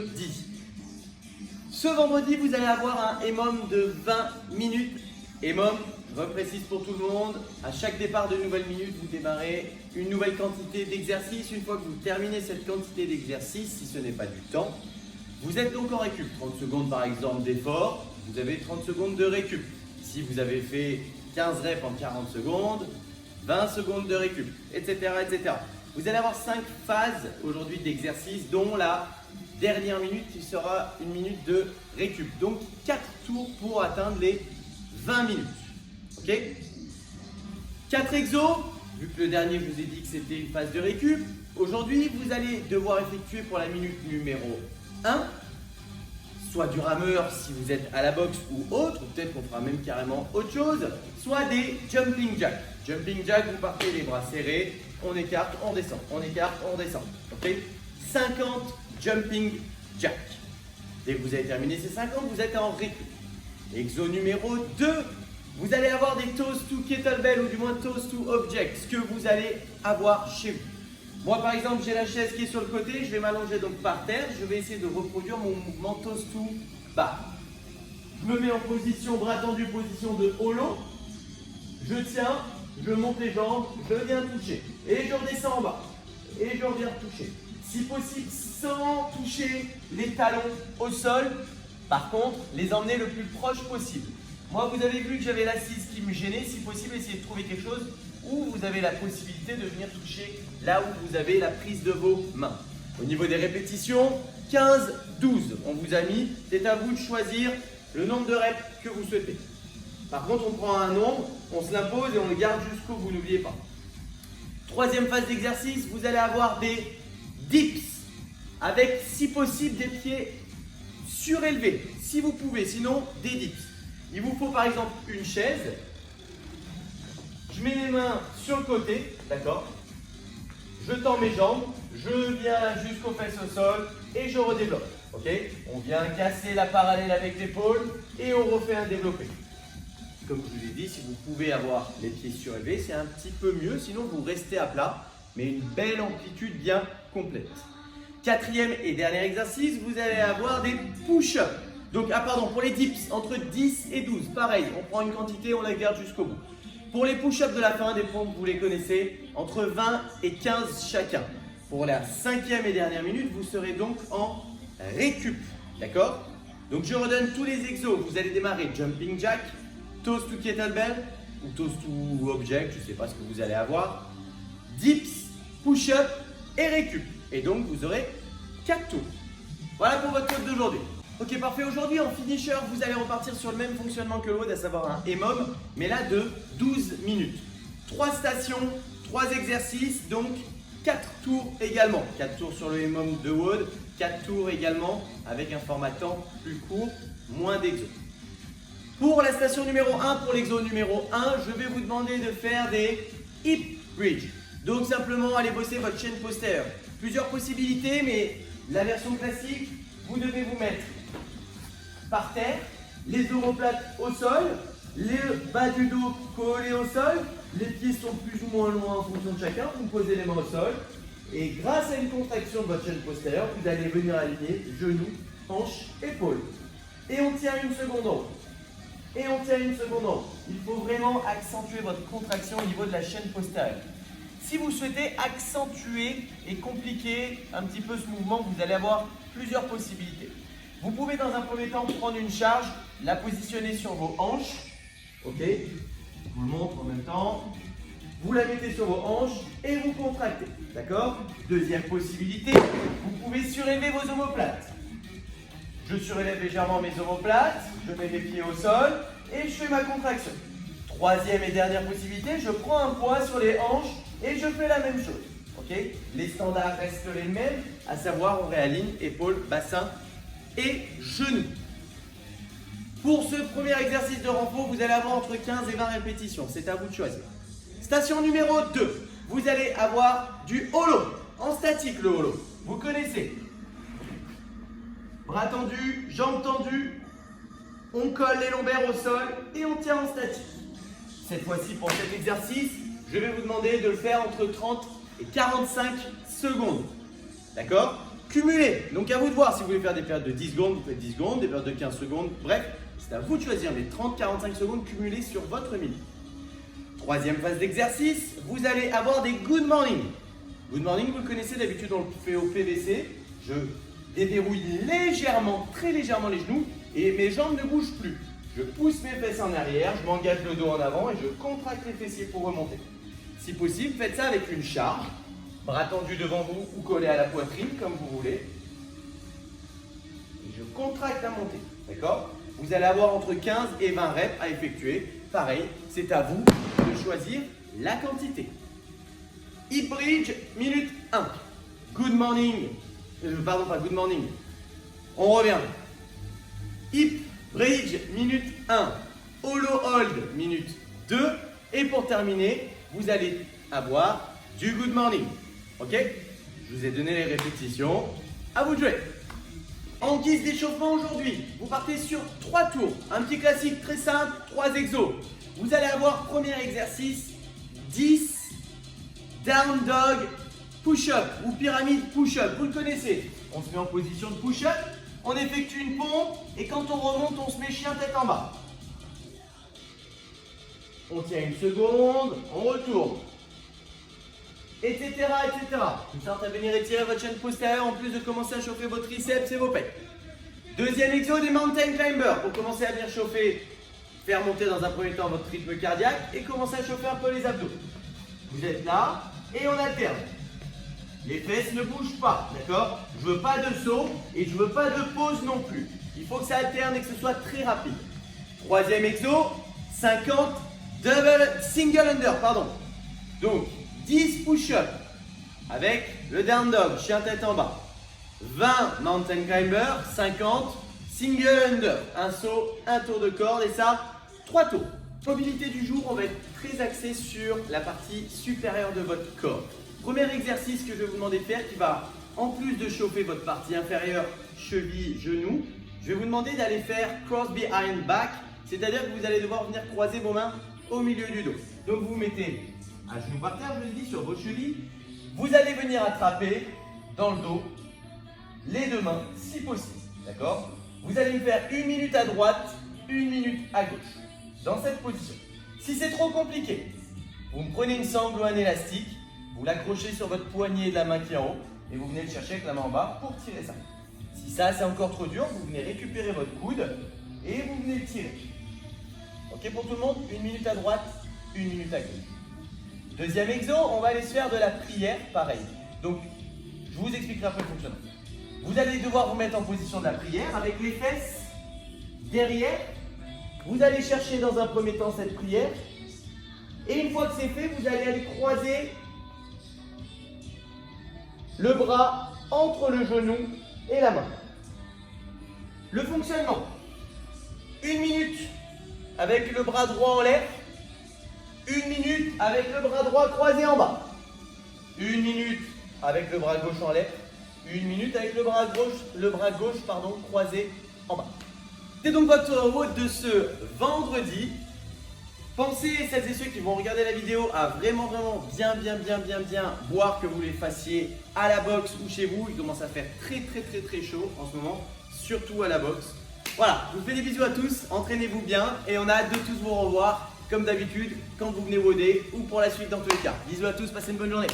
vendredi. Ce vendredi, vous allez avoir un EMOM de 20 minutes. EMOM, je reprécise pour tout le monde, à chaque départ de nouvelle minute, vous démarrez une nouvelle quantité d'exercice. Une fois que vous terminez cette quantité d'exercice, si ce n'est pas du temps, vous êtes donc en récup. 30 secondes par exemple d'effort, vous avez 30 secondes de récup. Si vous avez fait 15 reps en 40 secondes, 20 secondes de récup, etc. etc. Vous allez avoir 5 phases aujourd'hui d'exercice, dont la dernière minute qui sera une minute de récup. Donc 4 tours pour atteindre les 20 minutes. Ok? 4 exos, vu que le dernier je vous ai dit que c'était une phase de récup. Aujourd'hui, vous allez devoir effectuer pour la minute numéro 1, soit du rameur si vous êtes à la boxe ou autre, ou peut-être qu'on fera même carrément autre chose, soit des jumping jacks. Jumping jack, vous partez les bras serrés, on écarte, on descend, on écarte, on descend. Ok? 50 jumping jack. Dès que vous avez terminé ces 50, vous êtes en récup. Exo numéro 2, vous allez avoir des toes to kettlebell ou du moins toes to object, ce que vous allez avoir chez vous. Moi par exemple, j'ai la chaise qui est sur le côté, je vais m'allonger donc par terre, je vais essayer de reproduire mon mouvement toes to bar. Je me mets en position bras tendu, position de holo, je tiens, je monte les jambes, je viens toucher et je redescends en bas et je reviens toucher. Si possible sans toucher les talons au sol, par contre les emmener le plus proche possible. Moi vous avez vu que j'avais l'assise qui me gênait, si possible essayez de trouver quelque chose où vous avez la possibilité de venir toucher là où vous avez la prise de vos mains. Au niveau des répétitions, 15, 12 on vous a mis, c'est à vous de choisir le nombre de reps que vous souhaitez. Par contre on prend un nombre, on se l'impose et on le garde jusqu'au bout, n'oubliez pas. Troisième phase d'exercice, vous allez avoir des dips avec si possible des pieds surélevés, si vous pouvez, sinon des dips. Il vous faut par exemple une chaise, je mets les mains sur le côté, d'accord? Je tends mes jambes, je viens jusqu'aux fesses au sol et je redéveloppe. Ok? On vient casser la parallèle avec l'épaule et on refait un développé. Comme je vous l'ai dit, si vous pouvez avoir les pieds surélevés, c'est un petit peu mieux, sinon vous restez à plat, mais une belle amplitude bien complète. Quatrième et dernier exercice, vous allez avoir des push-ups. Donc, pour les dips, entre 10 et 12, pareil, on prend une quantité, on la garde jusqu'au bout. Pour les push-ups de la fin, des pompes, vous les connaissez, entre 20 et 15 chacun. Pour la cinquième et dernière minute, vous serez donc en récup, d'accord? Donc, je redonne tous les exos. Vous allez démarrer jumping jack, toes to kettlebell, ou toes to object, je ne sais pas ce que vous allez avoir, dips, push-up et récup. Et donc, vous aurez 4 tours. Voilà pour votre code d'aujourd'hui. Ok, parfait. Aujourd'hui, en finisher, vous allez repartir sur le même fonctionnement que l'autre, à savoir un EMOM, mais là de 12 minutes. 3 stations, 3 exercices, donc 4 tours également. 4 tours sur le EMOM de WOD, 4 tours également avec un format temps plus court, moins d'exos. Pour la station numéro 1, pour l'exo numéro 1, je vais vous demander de faire des hip bridge. Donc simplement, allez bosser votre chaîne postérieure. Plusieurs possibilités, mais la version classique, vous devez vous mettre par terre, les omoplates au sol, le bas du dos collé au sol, les pieds sont plus ou moins loin en fonction de chacun, vous posez les mains au sol et grâce à une contraction de votre chaîne postérieure, vous allez venir aligner genoux, hanches, épaules. Et on tient une seconde en haut. Et on tient une seconde en haut. Il faut vraiment accentuer votre contraction au niveau de la chaîne postérieure. Si vous souhaitez accentuer et compliquer un petit peu ce mouvement, vous allez avoir plusieurs possibilités. Vous pouvez dans un premier temps prendre une charge, la positionner sur vos hanches. Ok, je vous le montre en même temps. Vous la mettez sur vos hanches et vous contractez. D'accord? Deuxième possibilité, vous pouvez surélever vos omoplates. Je surélève légèrement mes omoplates, je mets mes pieds au sol et je fais ma contraction. Troisième et dernière possibilité, je prends un poids sur les hanches et je fais la même chose. Okay? Les standards restent les mêmes, à savoir on réaligne épaules, bassin et genoux. Pour ce premier exercice de renfort, vous allez avoir entre 15 et 20 répétitions. C'est à vous de choisir. Station numéro 2, vous allez avoir du holo, en statique le holo. Vous connaissez. Bras tendus, jambes tendues, on colle les lombaires au sol et on tient en statique. Cette fois-ci, pour cet exercice, je vais vous demander de le faire entre 30 et 45 secondes. D'accord? cumuler. Donc à vous de voir si vous voulez faire des périodes de 10 secondes, vous faites 10 secondes, des périodes de 15 secondes, bref, c'est à vous de choisir les 30-45 secondes cumulées sur votre minute. Troisième phase d'exercice, vous allez avoir des good morning. Good morning, vous le connaissez, d'habitude on le fait au PVC. Je déverrouille légèrement, très légèrement les genoux et mes jambes ne bougent plus. Je pousse mes fesses en arrière, je m'engage le dos en avant et je contracte les fessiers pour remonter. Si possible, faites ça avec une charge, bras tendus devant vous ou collés à la poitrine comme vous voulez. Et je contracte la montée, d'accord? Vous allez avoir entre 15 et 20 reps à effectuer. Pareil, c'est à vous de choisir la quantité. Hip bridge, minute 1. Good morning. Pardon, pas good morning. On revient. Hip bridge, minute 1. Hollow hold, minute 2. Et pour terminer, vous allez avoir du good morning. Ok? Je vous ai donné les répétitions. À vous de jouer. En guise d'échauffement aujourd'hui, vous partez sur 3 tours. Un petit classique très simple, 3 exos. Vous allez avoir premier exercice, 10 down dog push-up ou pyramide push-up. Vous le connaissez. On se met en position de push-up, on effectue une pompe et quand on remonte, on se met chien tête en bas. On tient une seconde, on retourne. Etc. etc. Une sorte à venir étirer votre chaîne postérieure en plus de commencer à chauffer vos triceps et vos pecs. Deuxième exo des mountain climbers pour commencer à venir chauffer, faire monter dans un premier temps votre rythme cardiaque et commencer à chauffer un peu les abdos. Vous êtes là et on alterne. Les fesses ne bougent pas, d'accord? Je veux pas de saut et je veux pas de pause non plus. Il faut que ça alterne et que ce soit très rapide. Troisième exo, 50 single under, pardon. Donc 10 push-up avec le down dog, chien tête en bas. 20 mountain climber, 50 single under, un saut, un tour de corde et ça, 3 tours. Mobilité du jour, on va être très axé sur la partie supérieure de votre corps. Premier exercice que je vais vous demander de faire qui va, en plus de chauffer votre partie inférieure, cheville, genou, je vais vous demander d'aller faire cross behind back, c'est-à-dire que vous allez devoir venir croiser vos mains au milieu du dos. Donc vous mettez un genou par terre, je le dis, sur vos chevilles. Vous allez venir attraper dans le dos les deux mains, si possible. D'accord? Vous allez me faire 1 minute à droite, 1 minute à gauche. Dans cette position. Si c'est trop compliqué, vous me prenez une sangle ou un élastique, vous l'accrochez sur votre poignet de la main qui est en haut et vous venez le chercher avec la main en bas pour tirer ça. Si ça c'est encore trop dur, vous venez récupérer votre coude et vous venez le tirer. Ok pour tout le monde? 1 minute à droite, 1 minute à gauche. Deuxième exo, on va aller se faire de la prière, pareil. Donc, je vous expliquerai après le fonctionnement. Vous allez devoir vous mettre en position de la prière avec les fesses derrière. Vous allez chercher dans un premier temps cette prière. Et une fois que c'est fait, vous allez aller croiser le bras entre le genou et la main. Le fonctionnement. 1 minute avec le bras droit en l'air. 1 minute avec le bras droit croisé en bas. 1 minute avec le bras gauche en l'air. 1 minute avec le bras gauche croisé en bas. C'est donc votre route de ce vendredi. Pensez, celles et ceux qui vont regarder la vidéo, à vraiment bien voir que vous les fassiez à la boxe ou chez vous. Il commence à faire très chaud en ce moment, surtout à la boxe. Voilà, je vous fais des bisous à tous, entraînez-vous bien et on a hâte de tous vous revoir comme d'habitude quand vous venez woder ou pour la suite dans tous les cas. Bisous à tous, passez une bonne journée.